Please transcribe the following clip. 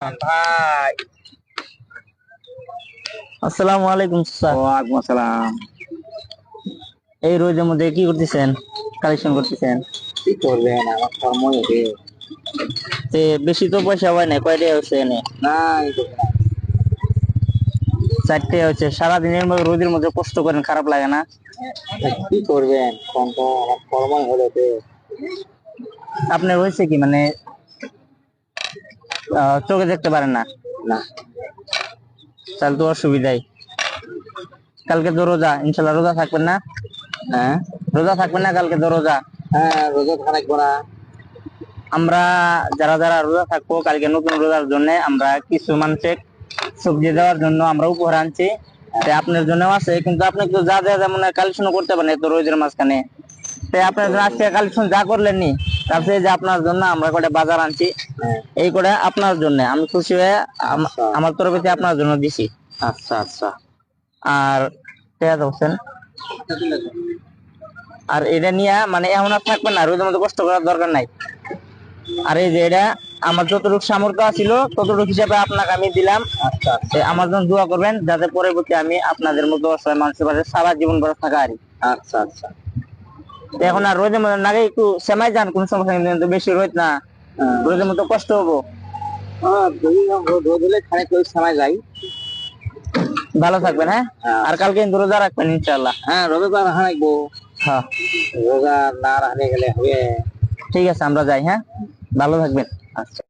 ভাই, আসসালামু আলাইকুম স্যার। ওয়ালাইকুম আসসালাম। এই রোদের মধ্যে কি করতেছেন? কালেকশন করতেছেন? কি করবেন, আমার কর্মই হবে। তে বেশি তো পয়সা হয় না, কয়টা হচ্ছে এনে? না, এই করবো না। 4টে হচ্ছে। সারাদিনের মধ্যে রোদের মধ্যে কষ্ট করেন, খারাপ লাগে না? কি করবেন কোন তো, আমার কর্মই হলো তো। আপনার হয়েছে কি মানে চোখে দেখতে পারেন না? না। তাহলে তো অসুবিধাই। কালকে তো রোজা, ইনশাল্লাহ রোজা থাকবেন না? হ্যাঁ রোজা থাকবেন না? কালকে তো রোজা। হ্যাঁ, রোজা থাকবো না। আমরা যারা যারা রোজা থাকবো কালকে নতুন রোজার জন্য আমরা কিছু মানুষের সবজি দেওয়ার জন্য আমরা উপহার আনছি। তাই আপনার জন্য আছে, কিন্তু আপনি একটু যা যা যেমন কালেকশন করতে পারেন এত রোদের মাঝখানে। তাই আপনার জন্য আজকে কালেকশন যা করলেন নি, তারপরে যে আপনার জন্য আমরা কটা বাজার আনছি, হ্যাঁ। এই করে আপনার জন্য আমি খুশি হয়ে আচ্ছা আমার তরফ থেকে আপনার জন্য দিছি। আচ্ছা আচ্ছা। আর ঠিক আছে, আর এটা নিয়ে মানে এমন আর থাকবেন না, রোদের মধ্যে কষ্ট করার দরকার নাই। আর এই যে এটা আমার যতটুকু সামর্থ্য ছিল ততটুকু হিসাবে আপনাকে আমি দিলাম। আচ্ছা আচ্ছা আমার জন্য দোয়া করবেন যাতে পরবর্তী আমি আপনাদের মতো অসহায় মানুষের পাশে সারা জীবন ভরে থাকা আর আচ্ছা আচ্ছা। এখন আর রোদের মধ্যে নাগে একটু সেমাই যান, কোন সমস্যা নেই, কিন্তু বেশি রোদ না, রোদের মতো কষ্ট হবো। যদি রোদ হলে খানিক ওই সময় যাই। ভালো থাকবেন, হ্যাঁ? আর কালকে কিন্তু রোজা রাখবেন ইনশাল্লাহ। হ্যাঁ, রোজা তো রাখবো। হ্যাঁ, রোজা না রাখলে গেলে হবে। ঠিক আছে, আমরা যাই, হ্যাঁ? ভালো থাকবেন। আচ্ছা।